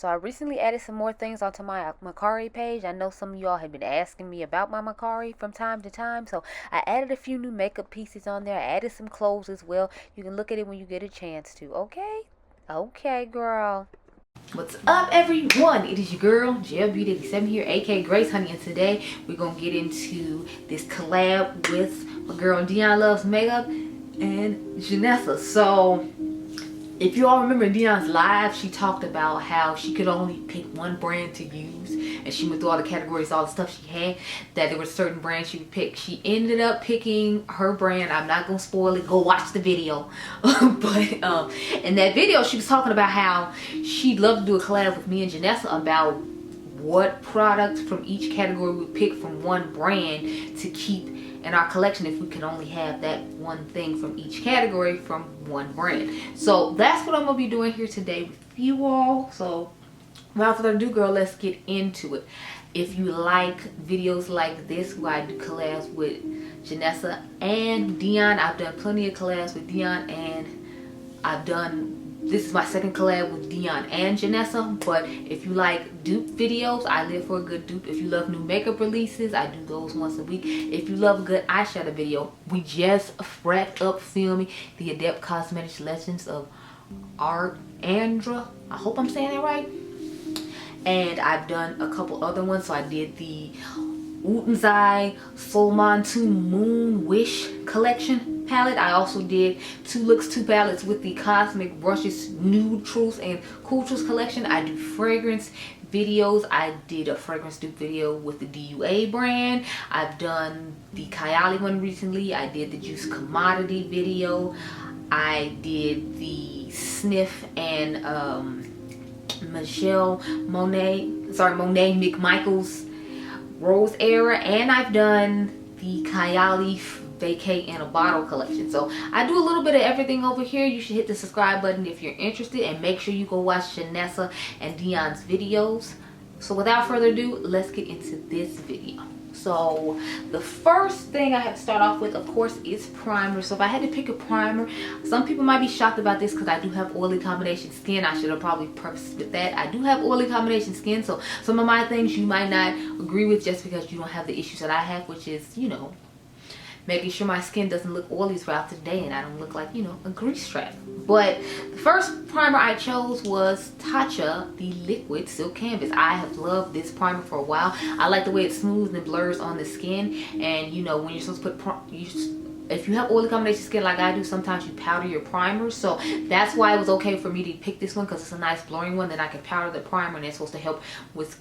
So I recently added some more things onto my Macari page. I know some of y'all have been asking me about my Macari from time to time. So I added a few new makeup pieces on there. I added some clothes as well. You can look at it when you get a chance to. Okay? Okay, girl. What's up, everyone? It is your girl Gelbeauty-QM here, aka Grace Honey, and today we're gonna get into this collab with my girl Dionluvsmakeup and Janessa. So if you all remember in Dion's live, she talked about how she could only pick one brand to use, and she went through all the categories, all the stuff she had, that there were certain brands she would pick. She ended up picking her brand. I'm not gonna spoil it, go watch the video. But in that video she was talking about how she'd love to do a collab with me and Janessa about what products from each category we pick from one brand to keep in our collection if we can only have that one thing from each category from one brand. So that's what I'm gonna be doing here today with you all. So without further ado, girl, let's get into it. If you like videos like this where I do collabs with Janessa and Dion, I've done plenty of collabs with Dion, and this is my second collab with Dion and Janessa. But if you like dupe videos, I live for a good dupe. If you love new makeup releases, I do those once a week. If you love a good eyeshadow video, we just wrapped up filming the Adept Cosmetics Legends of Artandra. I hope I'm saying that right. And I've done a couple other ones. So I did the Utanzai Solmantu Moon Wish collection palette. I also did two palettes with the Cosmic Brushes Nude Truths and Cool Truths collection. I do fragrance videos. I did a fragrance dupe video with the DUA brand. I've done the Kylie one recently. I did the Juice Commodity video. I did the Snif and Monet McMichael's Rose Era, and I've done the Kylie Vacay in a Bottle collection. So I do a little bit of everything over here. You should hit the subscribe button if you're interested, and make sure you go watch Janessa and Dion's videos. So without further ado, let's get into this video. So the first thing I have to start off with, of course, is primer. So if I had to pick a primer, some people might be shocked about this because I do have oily combination skin. I should have probably prefaced with that. I do have oily combination skin, so some of my things you might not agree with just because you don't have the issues that I have, which is, you know, making sure my skin doesn't look oily throughout the day and I don't look like, you know, a grease trap. But the first primer I chose was Tatcha, the Liquid Silk Canvas. I have loved this primer for a while. I like the way it smooths and blurs on the skin. And you know, when you're supposed to put if you have oily combination skin like I do, sometimes you powder your primer. So that's why it was okay for me to pick this one, because it's a nice blurring one that I can powder the primer, and it's supposed to help with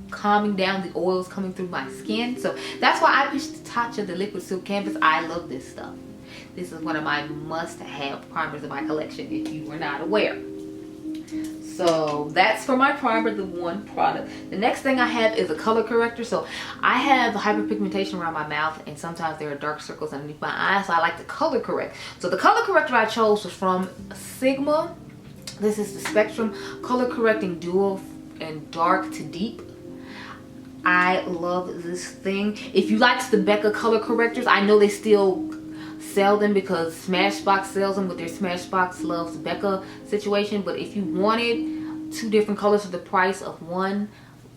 calming down the oils coming through my skin. So that's why I picked Tatcha, the Liquid Silk Canvas. I love this stuff. This is one of my must-have primers in my collection, if you were not aware. So that's for my primer, the one product. The next thing I have is a color corrector. So I have hyperpigmentation around my mouth, and sometimes there are dark circles underneath my eyes, so I like to color correct. So the color corrector I chose was from Sigma. This is the Spectrum Color Correcting Duo in Dark to Deep. I love this thing. If you like the Becca color correctors, I know they still sell them because Smashbox sells them with their Smashbox Loves Becca situation. But if you wanted two different colors for the price of one,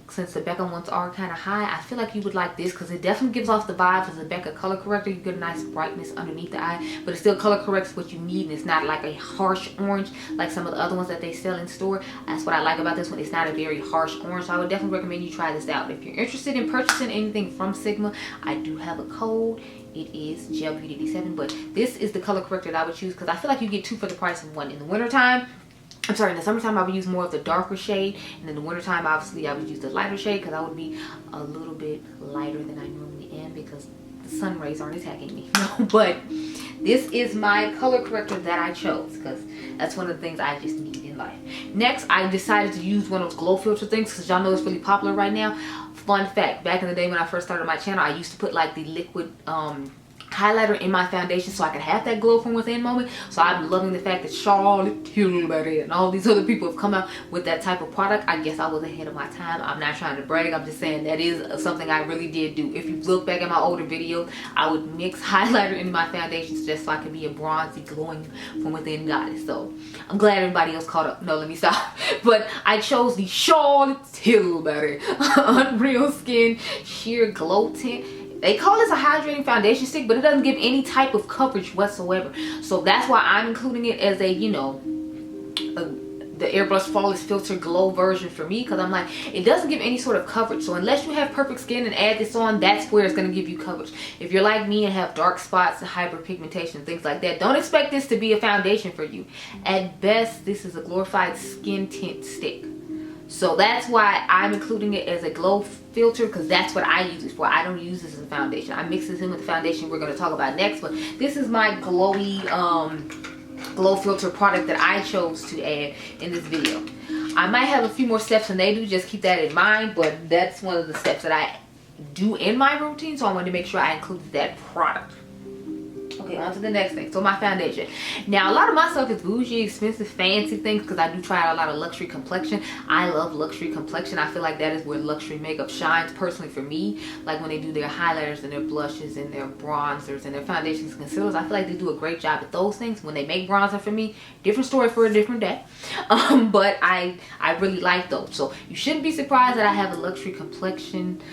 since the Becca ones are kind of high, I feel like you would like this because it definitely gives off the vibes as a Becca color corrector. You get a nice brightness underneath the eye, but it still color corrects what you need, and it's not like a harsh orange like some of the other ones that they sell in store. That's what I like about this one. It's not a very harsh orange, so I would definitely recommend you try this out. If you're interested in purchasing anything from Sigma, I do have a code. It is Gelbeauty-QM, but this is the color corrector that I would choose because I feel like you get two for the price of one. In the wintertime, I'm sorry, in the summertime I would use more of the darker shade, and in the wintertime obviously I would use the lighter shade because I would be a little bit lighter than I normally am because the sun rays aren't attacking me. But this is my color corrector that I chose because that's one of the things I just need in life. Next, I decided to use one of those glow filter things because y'all know it's really popular right now. Fun fact, back in the day when I first started my channel, I used to put like the liquid highlighter in my foundation so I can have that glow from within moment. So I'm loving the fact that Charlotte Tilbury and all these other people have come out with that type of product. I guess I was ahead of my time. I'm not trying to brag. I'm just saying that is something I really did do. If you look back at my older videos, I would mix highlighter into my foundations just so I could be a bronzy, glowing from within goddess. So I'm glad everybody else caught up. No, let me stop. But I chose the Charlotte Tilbury Unreal Skin Sheer Glow Tint. They call this a hydrating foundation stick, but it doesn't give any type of coverage whatsoever. So that's why I'm including it as a, you know, the Airbrush Flawless Filter Glow version for me, because I'm like, it doesn't give any sort of coverage. So unless you have perfect skin and add this on, that's where it's going to give you coverage. If you're like me and have dark spots and hyperpigmentation, things like that, don't expect this to be a foundation for you. At best, this is a glorified skin tint stick. So that's why I'm including it as a glow filter, because that's what I use it for. I don't use this as a foundation. I mix this in with the foundation we're going to talk about next, but this is my glowy glow filter product that I chose to add in this video. I might have a few more steps than they do, just keep that in mind, but that's one of the steps that I do in my routine, so I wanted to make sure I included that product. Okay, on to the next thing. So my foundation. Now, a lot of my stuff is bougie, expensive, fancy things because I do try out a lot of luxury complexion. I love luxury complexion. I feel like that is where luxury makeup shines personally for me. Like when they do their highlighters and their blushes and their bronzers and their foundations and concealers, I feel like they do a great job at those things. When they make bronzer for me, different story for a different day. But I really like those. So you shouldn't be surprised that I have a luxury complexion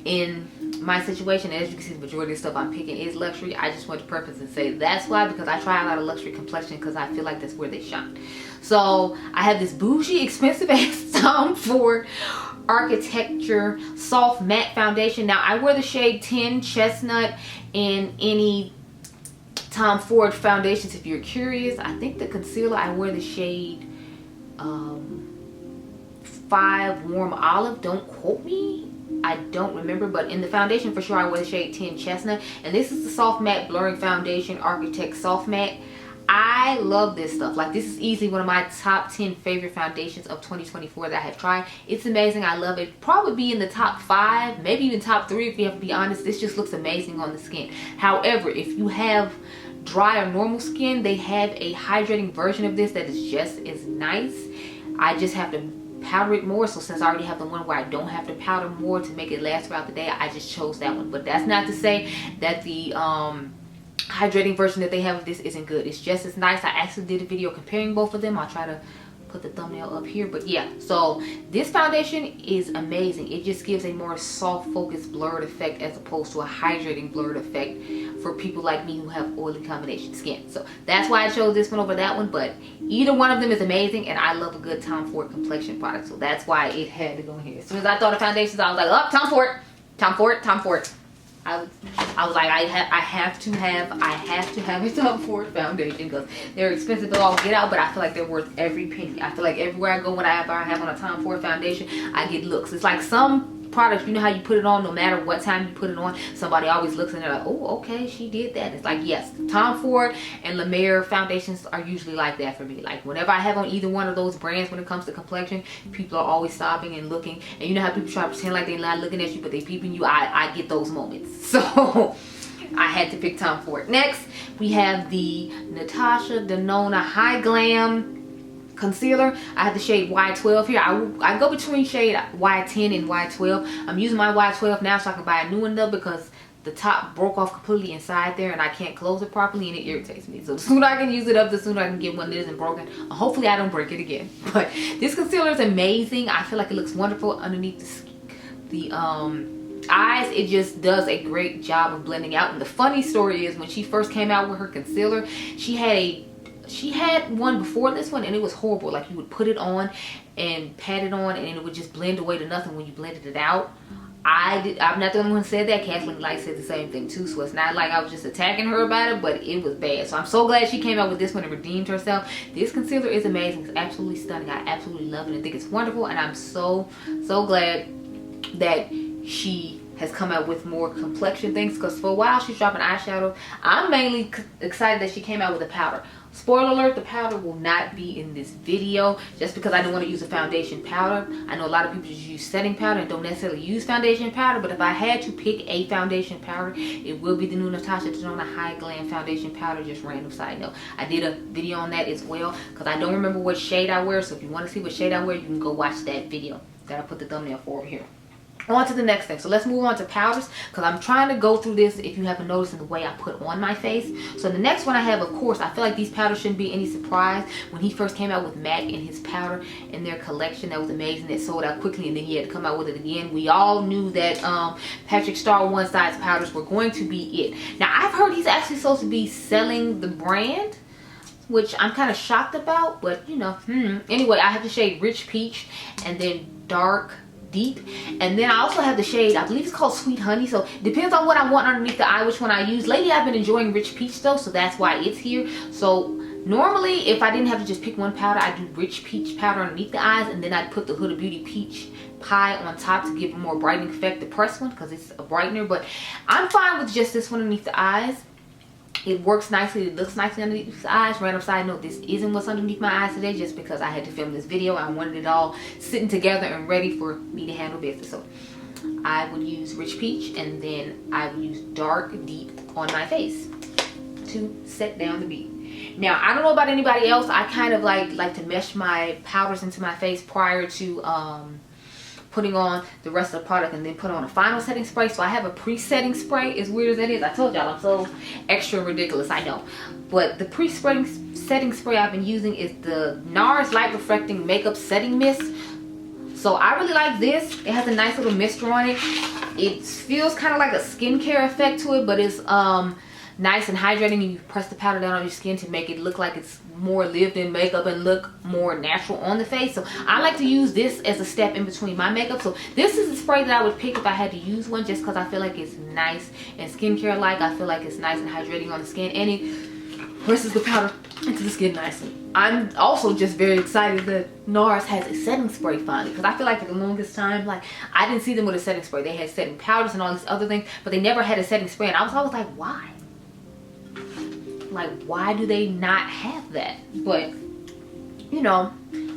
in my situation. As you can see, the majority of stuff I'm picking is luxury. I just want to preface and say that's why, because I try a lot of luxury complexion because I feel like that's where they shine. So I have this bougie, expensive ass Tom Ford Architecture Soft Matte Foundation. Now I wear the shade 10 Chestnut in any Tom Ford foundations if you're curious. I think the concealer I wear the shade 5 Warm Olive. Don't quote me, I don't remember, but in the foundation for sure I wear the shade 10 Chestnut, and this is the Soft Matte Blurring Foundation Architect Soft Matte. I love this stuff. Like, this is easily one of my top 10 favorite foundations of 2024 that I have tried. It's amazing. I love it. Probably be in the top 5, maybe even top 3 if you have to be honest. This just looks amazing on the skin. However, if you have dry or normal skin, they have a hydrating version of this that is just as nice. I just have to powder it more, so since I already have the one where I don't have to powder more to make it last throughout the day, I just chose that one. But that's not to say that the hydrating version that they have of this isn't good. It's just as nice. I actually did a video comparing both of them. I'll try to put the thumbnail up here, but yeah, so this foundation is amazing. It just gives a more soft focused blurred effect as opposed to a hydrating blurred effect for people like me who have oily combination skin. So that's why I chose this one over that one, but either one of them is amazing, and I love a good Tom Ford complexion product, so that's why it had to go in here. As soon as I thought of foundations, I was like, oh, Tom Ford, Tom Ford, Tom Ford. I was like, I have to have a Tom Ford foundation because they're expensive to all get out, but I feel like they're worth every penny. I feel like everywhere I go, when I have on a Tom Ford foundation, I get looks. It's like some products, you know how you put it on, no matter what time you put it on, somebody always looks and they're like, oh, okay, she did that. It's like, yes, Tom Ford and La Mer foundations are usually like that for me. Like, whenever I have on either one of those brands when it comes to complexion, people are always stopping and looking, and you know how people try to pretend like they're not looking at you but they peeping you. I get those moments, so I had to pick Tom Ford. Next, we have the Natasha Denona High Glam concealer. I have the shade Y12 here. I go between shade Y10 and Y12. I'm using my Y12 now so I can buy a new one though, because the top broke off completely inside there and I can't close it properly and it irritates me. So the sooner I can use it up, the sooner I can get one that isn't broken. Hopefully I don't break it again. But this concealer is amazing. I feel like it looks wonderful underneath the eyes. It just does a great job of blending out. And the funny story is, when she first came out with her concealer, she had one before this one and it was horrible. Like, you would put it on and pat it on and it would just blend away to nothing when you blended it out. I'm not the only one who said that. Kathleen Light said the same thing too, so it's not like I was just attacking her about it, but it was bad. So I'm so glad she came out with this one and redeemed herself. This concealer is amazing. It's absolutely stunning. I absolutely love it. I think it's wonderful, and I'm so glad that she has come out with more complexion things, because for a while she's dropping eyeshadow. I'm mainly excited that she came out with a powder. spoiler alert, the powder will not be in this video just because I didn't want to use a foundation powder. I know a lot of people just use setting powder and don't necessarily use foundation powder, but if I had to pick a foundation powder, it will be the new Natasha Denona High Glam Foundation Powder. Just random side note. I did a video on that as well because I don't remember what shade I wear, so if you want to see what shade I wear, you can go watch that video that I put the thumbnail for over here. On to the next thing. So let's move on to powders because I'm trying to go through this, if you haven't noticed, in the way I put on my face. So the next one I have, of course, I feel like these powders shouldn't be any surprise. When he first came out with MAC and his powder in their collection, that was amazing. It sold out quickly and then he had to come out with it again. We all knew that Patrick Star One Size powders were going to be it. Now I've heard he's actually supposed to be selling the brand, which I'm kind of shocked about, but you know, Anyway, I have the shade Rich Peach and then Dark Deep, and then I also have the shade, I believe it's called Sweet Honey. So depends on what I want underneath the eye, which one I use. Lately I've been enjoying Rich Peach though, so that's why it's here. So normally if I didn't have to just pick one powder, I'd do Rich Peach powder underneath the eyes, and then I'd put the Huda Beauty Peach Pie on top to give a more brightening effect, the pressed one, because it's a brightener. But I'm fine with just this one underneath the eyes. It works nicely, it looks nicely underneath the eyes. Random side note, this isn't what's underneath my eyes today just because I had to film this video. I wanted it all sitting together and ready for me to handle business. So I would use Rich Peach and then I would use Dark Deep on my face to set down the beat. Now I don't know about anybody else, I kind of like to mesh my powders into my face prior to putting on the rest of the product and then put on a final setting spray. So I have a pre-setting spray, as weird as that is. I told y'all I'm so extra ridiculous, I know. But the pre-setting spray I've been using is the Nars Light Reflecting Makeup Setting Mist. So I really like this. It has a nice little mister on it. It feels kind of like a skincare effect to it, but it's nice and hydrating, and you press the powder down on your skin to make it look like it's more lived in makeup and look more natural on the face. So I like to use this as a step in between my makeup. So this is the spray that I would pick if I had to use one, just because I feel like it's nice and skincare like. I feel like it's nice and hydrating on the skin, and it presses the powder into the skin nicely. I'm also just very excited that Nars has a setting spray finally, because I feel like for the longest time, like, I didn't see them with a setting spray. They had setting powders and all these other things, but they never had a setting spray, and I was always like, why? Like, why do they not have that? But you know,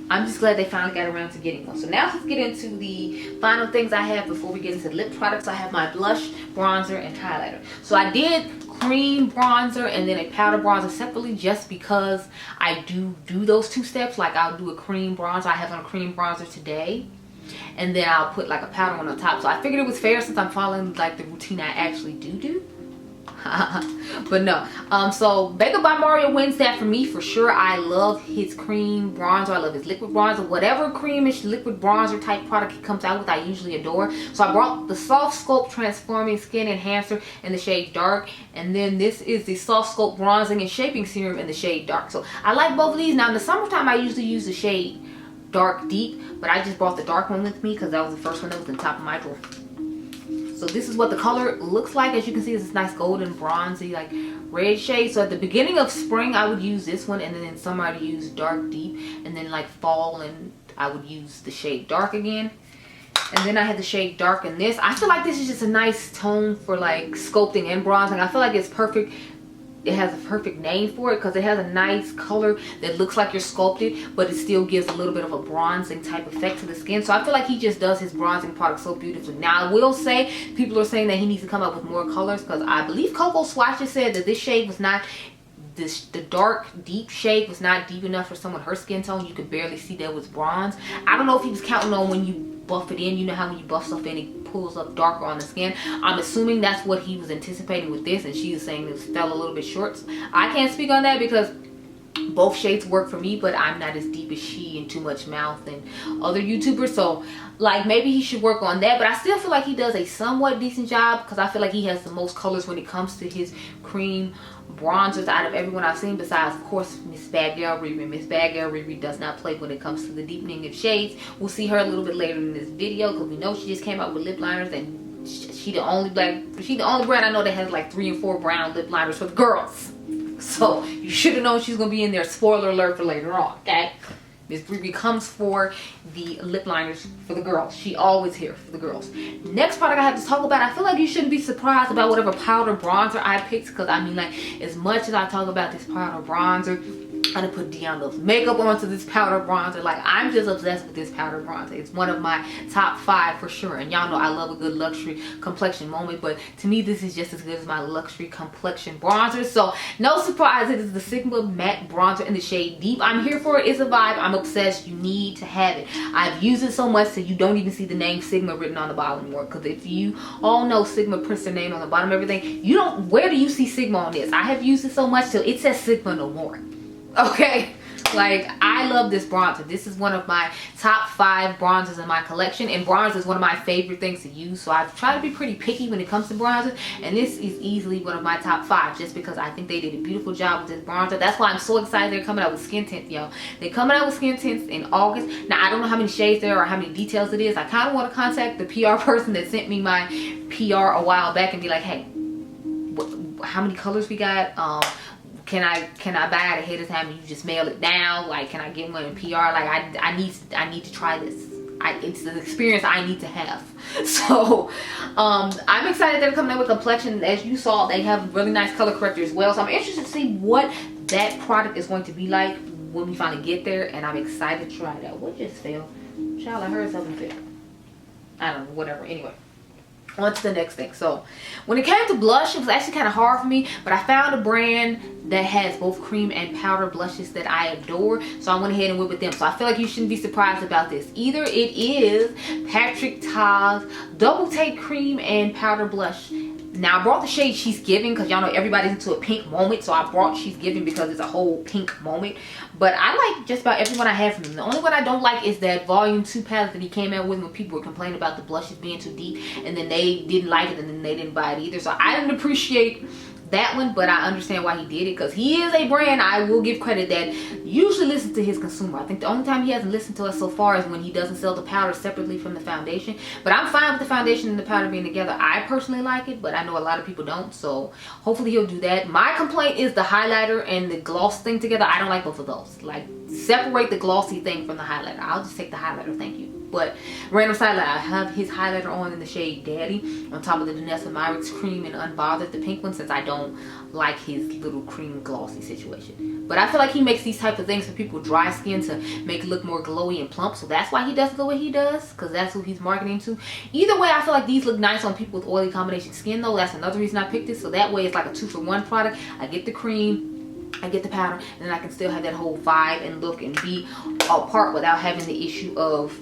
I'm just glad they finally got around to getting one. So now let's get into the final things I have before we get into lip products. I have my blush, bronzer, and highlighter. So I did cream bronzer and then a powder bronzer separately, just because I do those two steps. Like, I'll do a cream bronzer. I have on a cream bronzer today, and then I'll put like a powder on top. So I figured it was fair since I'm following like the routine I actually do. But no, so Makeup by Mario wins that for me for sure. I love his cream bronzer. I love his liquid bronzer. Whatever creamish liquid bronzer type product he comes out with, I usually adore. So I brought the Soft Sculpt Transforming Skin Enhancer in the shade Dark, and then this is the Soft Sculpt Bronzing and Shaping Serum in the shade Dark. So I like both of these. Now in the summertime I usually use the shade Dark Deep, but I just brought the dark one with me because that was the first one that was in the top of my drawer. So this is what the color looks like. As you can see, it's this nice golden bronzy like red shade. So at the beginning of spring I would use this one, and then in summer I'd use Dark Deep, and then like fall and I would use the shade Dark again. And then I had the shade Dark in this. I feel like this is just a nice tone for like sculpting and bronzing. I feel like it's perfect. It has a perfect name for it because it has a nice color that looks like you're sculpted, but it still gives a little bit of a bronzing type effect to the skin. So I feel like he just does his bronzing product so beautifully. Now I will say, people are saying that he needs to come up with more colors, because I believe Coco Swatches said that this shade was not, the dark deep shade was not deep enough for someone her skin tone. You could barely see that it was bronze. I don't know if he was counting on when you buff it in. You know how when you buff stuff in, it pulls up darker on the skin. I'm assuming that's what he was anticipating with this, and she was saying it fell a little bit short. So I can't speak on that because both shades work for me, but I'm not as deep as she and Too Much Mouth and other YouTubers. So like, maybe he should work on that, but I still feel like he does a somewhat decent job, because I feel like he has the most colors when it comes to his cream bronzers out of everyone I've seen, besides of course Miss Bad Girl Riri. Miss Bad Girl Riri does not play when it comes to the deepening of shades. We'll see her a little bit later in this video, because we know she just came out with lip liners, and she the only brand I know that has like 3 and 4 brown lip liners for the girls. So you should have known she's gonna be in there. Spoiler alert for later on, okay? Miss Bree comes for the lip liners for the girls. She always here for the girls. Next product I have to talk about, I feel like you shouldn't be surprised about whatever powder bronzer I picked, because I mean, like, as much as I talk about this powder bronzer, I'm gonna put Dionluvsmakeup onto this powder bronzer. Like, I'm just obsessed with this powder bronzer. It's one of my top 5 for sure. And y'all know I love a good luxury complexion moment, but to me this is just as good as my luxury complexion bronzer. So no surprise, it is the Sigma matte bronzer in the shade Deep. I'm here for it. It's a vibe. I'm obsessed. You need to have it. I've used it so much so you don't even see the name Sigma written on the bottom anymore, because if you all know Sigma prints their name on the bottom of everything, you don't, where do you see Sigma on this? I have used it so much till it says Sigma no more. Okay, like, I love this bronzer. This is one of my top 5 bronzers in my collection, and bronzer is one of my favorite things to use, so I've tried to be pretty picky when it comes to bronzer, and this is easily one of my top 5 just because I think they did a beautiful job with this bronzer. That's why I'm so excited they're coming out with skin tints, y'all. They're coming out with skin tints in August. Now, I don't know how many shades there are or how many details it is. I kind of want to contact the PR person that sent me my PR a while back and be like, hey, how many colors we got? Can I buy it ahead of time and you just mail it down? Like, can I get one in PR? Like, I need to try this. It's an experience I need to have. So I'm excited they're coming out with complexion. As you saw, they have really nice color corrector as well. So I'm interested to see what that product is going to be like when we finally get there, and I'm excited to try it out. What just fell? Child, I heard something fail. I don't know, whatever. Anyway, on to the next thing. So when it came to blush, it was actually kind of hard for me, but I found a brand that has both cream and powder blushes that I adore, so I went ahead and went with them. So I feel like you shouldn't be surprised about this. Either it is Patrick Ta's Double Take Cream and Powder Blush. Now, I brought the shade She's Giving because y'all know everybody's into a pink moment, so I brought She's Giving because it's a whole pink moment. But I like just about every one I have from him. The only one I don't like is that Volume 2 palette that he came out with when people were complaining about the blushes being too deep, and then they didn't like it, and then they didn't buy it either. So I didn't appreciate that one, but I understand why he did it, because he is a brand I will give credit that usually listens to his consumer. I think the only time he hasn't listened to us so far is when he doesn't sell the powder separately from the foundation. But I'm fine with the foundation and the powder being together. I personally like it, but I know a lot of people don't, so hopefully he'll do that. My complaint is the highlighter and the gloss thing together. I don't like both of those. Like, separate the glossy thing from the highlighter. I'll just take the highlighter, thank you. But random side light, I have his highlighter on in the shade Daddy on top of the Danessa Myricks cream and Unbothered, the pink one, since I don't like his little cream glossy situation. But I feel like he makes these type of things for people with dry skin to make it look more glowy and plump, so that's why he does it the way he does, because that's who he's marketing to. Either way, I feel like these look nice on people with oily combination skin, though. That's another reason I picked this, so that way it's like a 2-for-1 product. I get the cream, I get the powder, and then I can still have that whole vibe and look and be apart without having the issue of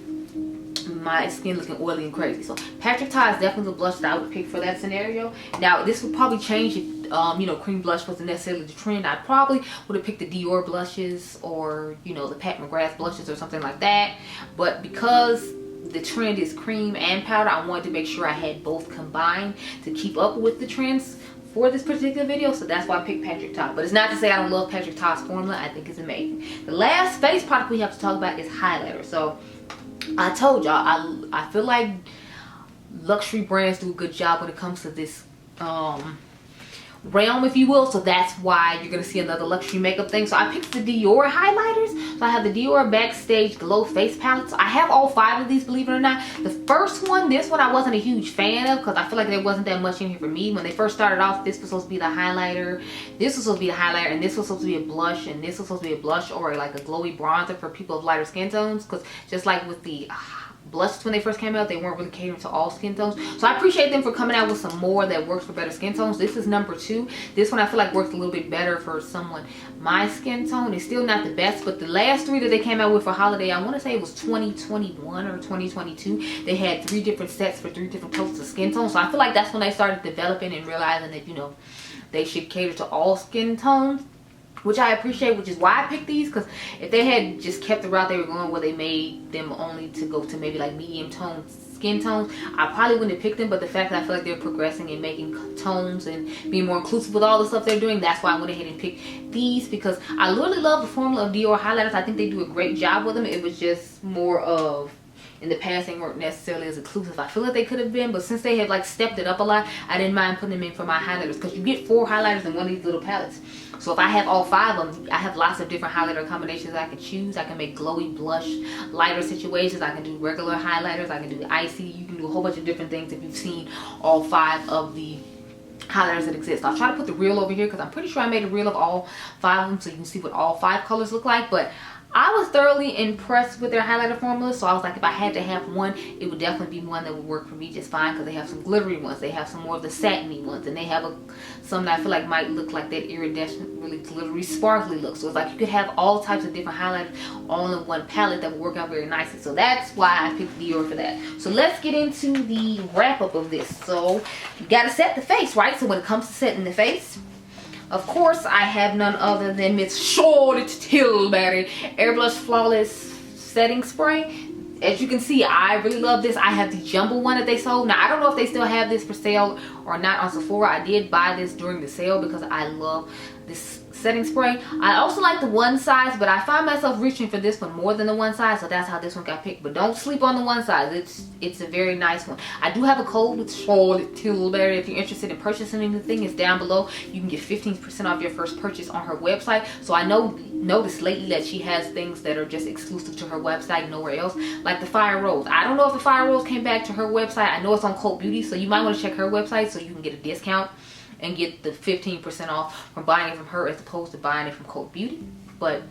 my skin looking oily and crazy. So Patrick Ta is definitely the blush that I would pick for that scenario. Now, this would probably change if you know, cream blush wasn't necessarily the trend. I probably would have picked the Dior blushes, or, you know, the Pat McGrath blushes or something like that. But because the trend is cream and powder, I wanted to make sure I had both combined to keep up with the trends for this particular video, so that's why I picked Patrick Ta. But it's not to say I don't love Patrick Ta's formula. I think it's amazing. The last face product we have to talk about is highlighter. So I told y'all, I feel like luxury brands do a good job when it comes to this realm, if you will. So that's why you're gonna see another luxury makeup thing. So I picked the Dior highlighters. So I have the Dior Backstage Glow Face Palette. So I have all 5 of these, believe it or not. The first one, this one I wasn't a huge fan of, because I feel like there wasn't that much in here for me. When they first started off, this was supposed to be the highlighter, this was supposed to be the highlighter, and this was supposed to be a blush, and this was supposed to be a blush or like a glowy bronzer for people of lighter skin tones, because just like with the blushes when they first came out, they weren't really catering to all skin tones. So I appreciate them for coming out with some more that works for better skin tones. This is number 2. This one I feel like works a little bit better for someone my skin tone. It's still not the best, but the last 3 that they came out with for holiday, I want to say it was 2021 or 2022. They had 3 different sets for 3 different tones of skin tones. So I feel like that's when they started developing and realizing that, you know, they should cater to all skin tones, which I appreciate, which is why I picked these. Because if they had just kept the route they were going, where they made them only to go to maybe like medium tone skin tones, I probably wouldn't have picked them. But the fact that I feel like they're progressing and making tones and being more inclusive with all the stuff they're doing, that's why I went ahead and picked these, because I literally love the formula of Dior highlighters. I think they do a great job with them. It was just more of, in the past, they weren't necessarily as inclusive I feel like they could have been, but since they have like stepped it up a lot, I didn't mind putting them in for my highlighters, because you get 4 highlighters in one of these little palettes. So if I have all 5 of them, I have lots of different highlighter combinations I can choose. I can make glowy blush lighter situations. I can do regular highlighters. I can do icy. You can do a whole bunch of different things if you've seen all 5 of the highlighters that exist. I'll try to put the reel over here because I'm pretty sure I made a reel of all 5 of them so you can see what all 5 colors look like. But I was thoroughly impressed with their highlighter formula, so I was like, if I had to have one, it would definitely be one that would work for me just fine, because they have some glittery ones, they have some more of the satiny ones, and they have some that I feel like might look like that iridescent, really glittery, sparkly look. So it's like you could have all types of different highlighters all in one palette that would work out very nicely. So that's why I picked Dior for that. So let's get into the wrap up of this. So you gotta set the face, right? So when it comes to setting the face, of course, I have none other than Miss Charlotte Tilbury Airbrush Flawless Setting Spray. As you can see, I really love this. I have the jumbo one that they sold. Now, I don't know if they still have this for sale or not on Sephora. I did buy this during the sale because I love this setting spray. I also like the one size, but I find myself reaching for this one more than the one size, so that's how this one got picked. But don't sleep on the one size. It's a very nice one. I do have a code with Charlotte Tilbury. If you're interested in purchasing anything, it's down below. You can get 15% off your first purchase on her website. So I noticed lately that she has things that are just exclusive to her website, nowhere else, like the Fire Rose. I don't know if the Fire Rose came back to her website. I know it's on Ulta Beauty, so you might want to check her website so you can get a discount and get the 15% off from buying it from her as opposed to buying it from Ulta Beauty. But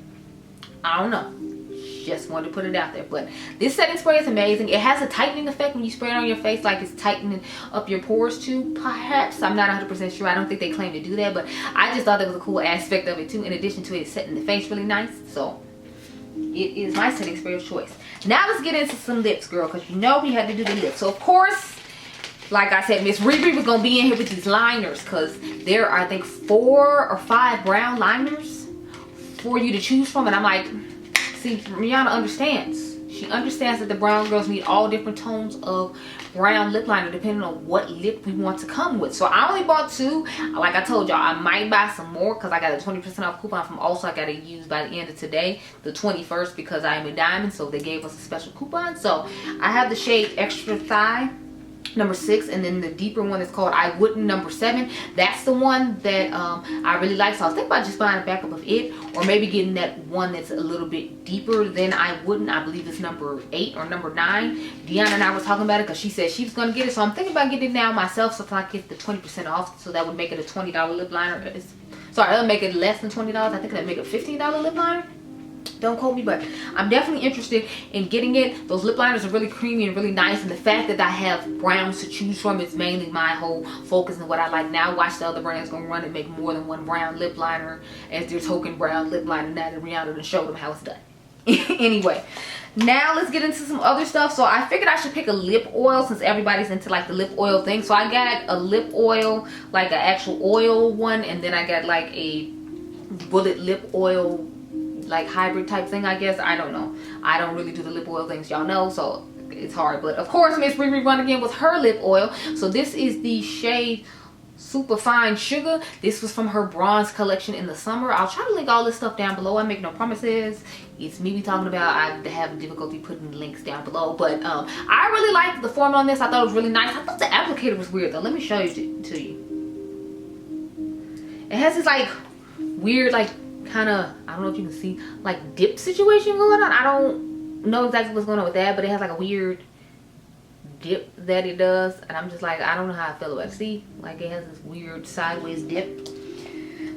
I don't know, just wanted to put it out there. But this setting spray is amazing. It has a tightening effect when you spray it on your face, like it's tightening up your pores too, perhaps. I'm not 100% sure. I don't think they claim to do that, but I just thought that was a cool aspect of it too, in addition to it setting the face really nice. So it is my setting spray of choice. Now let's get into some lips, girl, because you know we had to do the lips. So of course, like I said, Miss Riri was going to be in here with these liners, because there are, I think, 4 or 5 brown liners for you to choose from. And I'm like, see, Rihanna understands. She understands that the brown girls need all different tones of brown lip liner depending on what lip we want to come with. So I only bought 2. Like I told y'all, I might buy some more because I got a 20% off coupon from Ulta. I got to use by the end of today, the 21st, because I am a diamond. So they gave us a special coupon. So I have the shade Extra Thigh number 6, and then the deeper one is called I Wouldn't number 7. That's the one that I really like. So I was thinking about just buying a backup of it, or maybe getting that one that's a little bit deeper than I Wouldn't. I believe it's number 8 or number 9. Deanna and I were talking about it because she said she was going to get it. So I'm thinking about getting it now myself, so if I get the 20% off, so that would make it a $20 lip liner. Sorry, that'll make it less than $20. I think that'd make it a $15 lip liner. Don't quote me, but I'm definitely interested in getting it. Those lip liners are really creamy and really nice, and the fact that I have browns to choose from is mainly my whole focus and what I like. Now watch the other brands gonna run and make more than one brown lip liner as their token brown lip liner, now that Rihanna done showed them how it's done. Anyway, now let's get into some other stuff. So I figured I should pick a lip oil since everybody's into like the lip oil thing. So I got a lip oil, like an actual oil one, and then I got like a bullet lip oil, like hybrid type thing, I guess. I don't know. I don't really do the lip oil things, y'all know, so it's hard. But of course, Miss Riri run again with her lip oil. So this is the shade Super Fine Sugar. This was from her bronze collection in the summer. I'll try to link all this stuff down below. I make no promises. It's me talking about. I have difficulty putting links down below. But I really liked the formula on this. I thought it was really nice. I thought the applicator was weird though. Let me show you to you. It has this like weird, like kind of, I don't know if you can see, like dip situation going on. I don't know exactly what's going on with that, but it has like a weird dip that it does, and I'm just like, I don't know how I feel about it. See, like it has this weird sideways dip.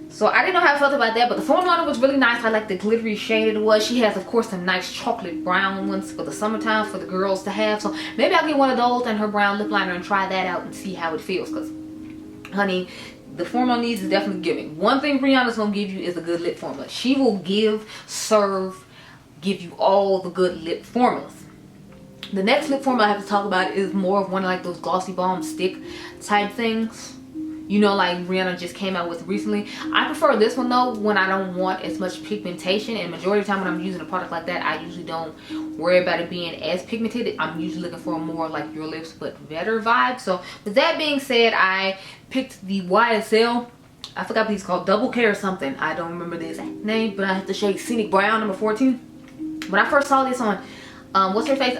So I didn't know how I felt about that, but the formula on it was really nice. I like the glittery shade it was. She has, of course, some nice chocolate brown ones for the summertime for the girls to have. So maybe I'll get one of those and her brown lip liner and try that out and see how it feels, because honey, the formula on these is definitely giving. One thing Rihanna's gonna give you is a good lip formula. She will give you all the good lip formulas. The next lip formula I have to talk about is more of one of like those glossy balm stick type things, you know, like Rihanna just came out with recently. I prefer this one though when I don't want as much pigmentation, and majority of the time when I'm using a product like that, I usually don't worry about it being as pigmented. I'm usually looking for a more like Your Lips but better vibe. So with that being said, I picked the YSL, I forgot what it's called, Double Care or something. I don't remember the exact name, but I have the shade Scenic Brown number 14. When I first saw this on what's her face,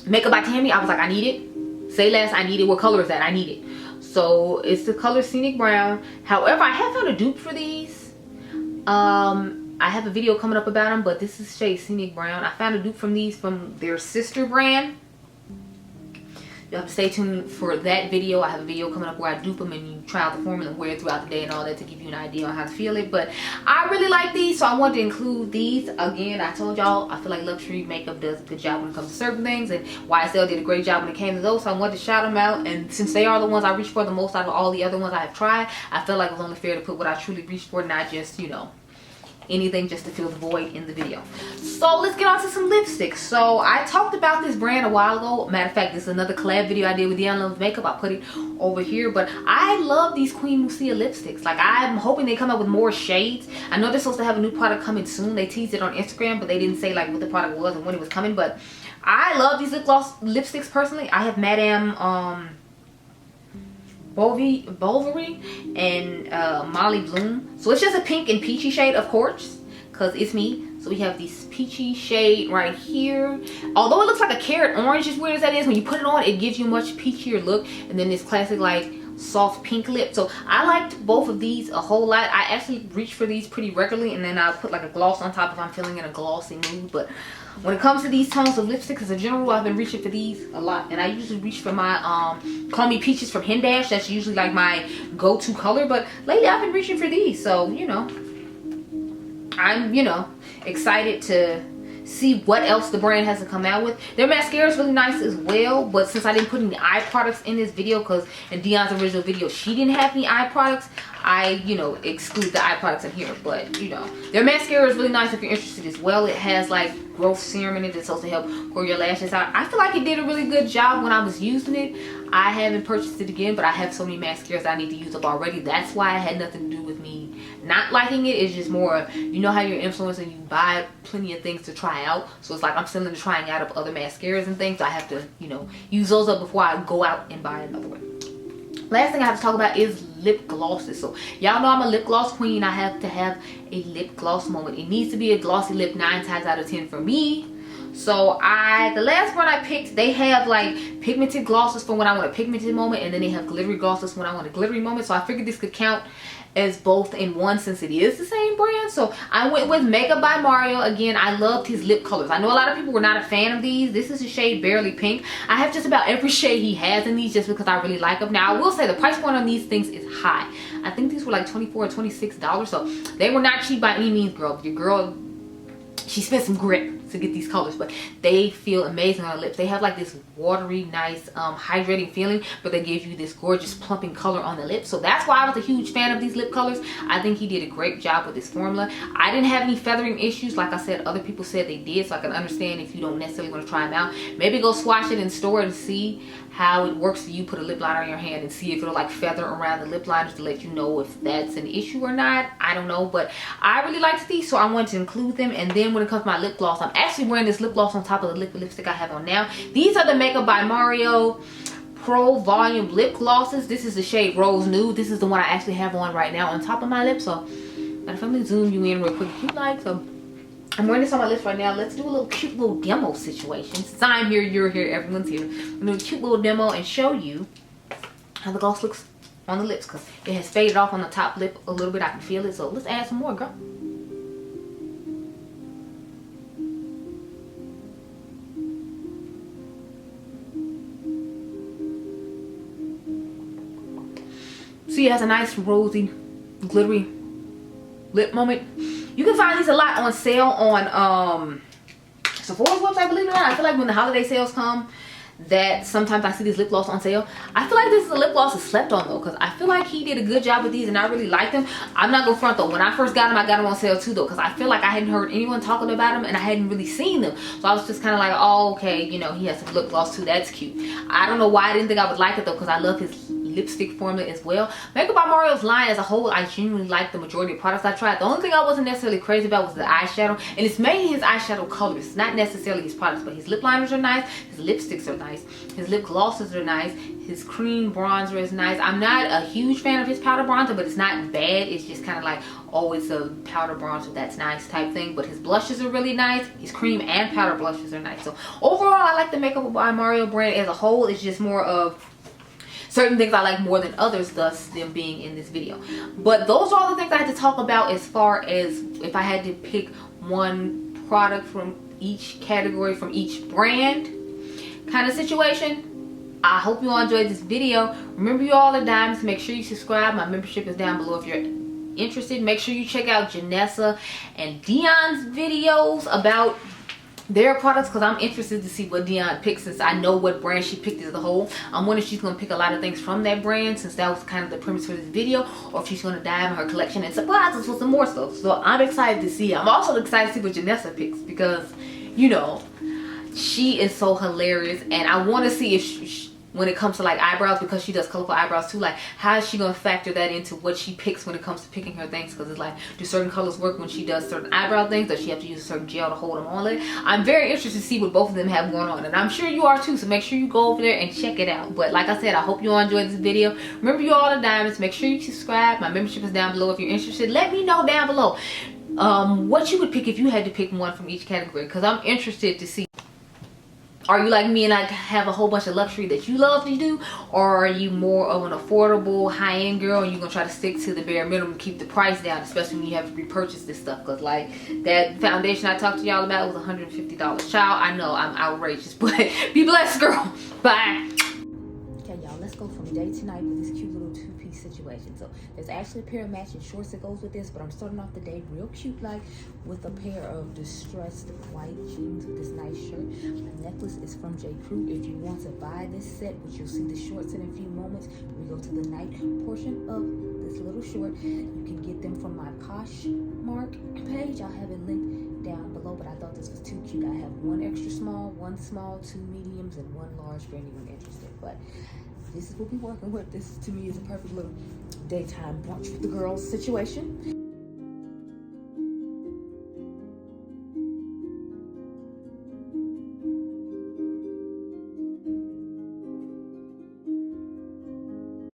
Makeup by Tammy, I was like, I need it. Say less, I need it. What color is that? I need it. So it's the color Scenic Brown. However, I have found a dupe for these. I have a video coming up about them, but this is shade Scenic Brown. I found a dupe from these from their sister brand. You'll have to stay tuned for that video. I have a video coming up where I dupe them and you try out the formula and wear it throughout the day and all that to give you an idea on how to feel it. But I really like these, so I wanted to include these. Again, I told y'all, I feel like luxury makeup does a good job when it comes to certain things, and YSL did a great job when it came to those, so I wanted to shout them out. And since they are the ones I reach for the most out of all the other ones I have tried, I felt like it was only fair to put what I truly reached for, not just, you know, anything just to fill the void in the video. So let's get on to some lipsticks. So I talked about this brand a while ago. Matter of fact, this is another collab video I did with Dionluvsmakeup. I put it over here, but I love these Queen Musia lipsticks. Like, I'm hoping they come out with more shades. I know they're supposed to have a new product coming soon. They teased it on Instagram, but they didn't say like what the product was and when it was coming. But I love these lip gloss lipsticks personally. I have Madame Bovary and Molly Bloom. So it's just a pink and peachy shade, of course, because it's me. So we have this peachy shade right here. Although it looks like a carrot orange, as weird as that is, when you put it on, it gives you a much peachier look. And then this classic like soft pink lip. So I liked both of these a whole lot. I actually reach for these pretty regularly, and then I'll put like a gloss on top if I'm feeling in a glossy mood. But when it comes to these tones of lipstick, as a general, I've been reaching for these a lot. And I usually reach for my Call Me Peaches from Hendash. That's usually like my go-to color. But lately I've been reaching for these. So, you know, I'm, you know, excited to see what else the brand has to come out with. Their mascara is really nice as well, but since I didn't put any eye products in this video, because in Dion's original video she didn't have any eye products, I, you know, exclude the eye products in here. But, you know, their mascara is really nice if you're interested as well. It has like growth serum in it that's supposed to help grow your lashes out. I feel like it did a really good job when I was using it. I haven't purchased it again, but I have so many mascaras I need to use up already. That's why it had nothing to do with me not liking it. It's just more, you know how you're influenced and you buy plenty of things to try out. So it's like I'm still in the trying out of other mascaras and things. So I have to, you know, use those up before I go out and buy another one. Last thing I have to talk about is lip glosses. So y'all know I'm a lip gloss queen. I have to have a lip gloss moment. It needs to be a glossy lip 9 times out of 10 for me. So the last one I picked, they have like pigmented glosses for when I want a pigmented moment, and then they have glittery glosses when I want a glittery moment. So I figured this could count as both in one since it is the same brand. So I went with Makeup by Mario. Again, I loved his lip colors. I know a lot of people were not a fan of these. This is the shade Barely Pink. I have just about every shade he has in these just because I really like them. Now I will say the price point on these things is high. I think these were like $24 or $26, so they were not cheap by any means, girl. Your girl, she spent some grit to get these colors, but they feel amazing on the lips. They have like this watery, nice, hydrating feeling, but they give you this gorgeous plumping color on the lips. So that's why I was a huge fan of these lip colors. I think he did a great job with this formula. I didn't have any feathering issues. Like I said, other people said they did, so I can understand if you don't necessarily want to try them out. Maybe go swatch it in store and see how it works for you. Put a lip liner on your hand and see if it'll like feather around the lip liners to let you know if that's an issue or not. I don't know, but I really liked these, so I wanted to include them. And then when it comes to my lip gloss, I'm actually wearing this lip gloss on top of the liquid lipstick I have on now. These are the Makeup by Mario Pro Volume lip glosses. This is the shade Rose Nude. This is the one I actually have on right now on top of my lips. So if I'm gonna zoom you in real quick if you like. So I'm wearing this on my lips right now. Let's do a little cute little demo situation. Since I'm here, you're here, everyone's here. I'm gonna do a cute little demo and show you how the gloss looks on the lips, because it has faded off on the top lip a little bit. I can feel it. So let's add some more, girl. See, it has a nice rosy, glittery lip moment. You can find these a lot on sale on Sephora's website, believe it or not. I feel like when the holiday sales come, that sometimes I see these lip gloss on sale. I feel like this is a lip gloss that's slept on though, because I feel like he did a good job with these and I really like them. I'm not gonna front though. When I first got them, I got them on sale too though, because I feel like I hadn't heard anyone talking about them and I hadn't really seen them. So I was just kind of like, oh, okay, you know, he has some lip gloss too. That's cute. I don't know why I didn't think I would like it though, because I love his lipstick formula as well. Makeup by Mario's line as a whole, I genuinely like the majority of products I tried. The only thing I wasn't necessarily crazy about was the eyeshadow, and it's mainly his eyeshadow colors, not necessarily his products. But his lip liners are nice, his lipsticks are nice, his lip glosses are nice, his cream bronzer is nice. I'm not a huge fan of his powder bronzer, but it's not bad. It's just kind of like, oh, it's a powder bronzer that's nice type thing. But his blushes are really nice. His cream and powder blushes are nice. So overall, I like the Makeup by Mario brand as a whole. It's just more of certain things I like more than others, thus them being in this video. But those are all the things I had to talk about as far as if I had to pick one product from each category, from each brand kind of situation. I hope you all enjoyed this video. Remember, you all are diamonds. Make sure you subscribe. My membership is down below if you're interested. Make sure you check out Janessa and Dion's videos about their products, because I'm interested to see what Dion picks, since I know what brand she picked as a whole. I'm wondering if she's going to pick a lot of things from that brand, since that was kind of the premise for this video, or if she's going to dive in her collection and surprise us with some more stuff. So I'm excited to see. I'm also excited to see what Janessa picks, because, you know, she is so hilarious, and I want to see if she, when it comes to like eyebrows, because she does colorful eyebrows too, like how is she gonna factor that into what she picks when it comes to picking her things? Because it's like, do certain colors work when she does certain eyebrow things? Does she have to use a certain gel to hold them on? Like, I'm very interested to see what both of them have going on, and I'm sure you are too, so make sure you go over there and check it out. But like I said, I hope you all enjoyed this video. Remember, you all are diamonds. Make sure you subscribe. My membership is down below if you're interested. Let me know down below what you would pick if you had to pick one from each category, because I'm interested to see. Are you like me and like have a whole bunch of luxury that you love to do, or are you more of an affordable high-end girl and you're gonna try to stick to the bare minimum, keep the price down, especially when you have to repurchase this stuff? Because like that foundation I talked to y'all about was $150. Child, I know I'm outrageous, but be blessed, girl. Bye. Okay, y'all, let's go from day to night with this cute little two-piece situation. So there's actually a pair of matching shorts that goes with this, but I'm starting off the day real cute, like with a pair of distressed white jeans with this nice shirt. My necklace is from J. Crew. If you want to buy this set, which you'll see the shorts in a few moments, we go to the night portion of this little short. You can get them from my Poshmark page. I'll have it linked down below, but I thought this was too cute. I have one extra small, one small, two mediums, and one large for anyone interested. But this is what we're working with. This to me is a perfect little daytime brunch with the girls situation.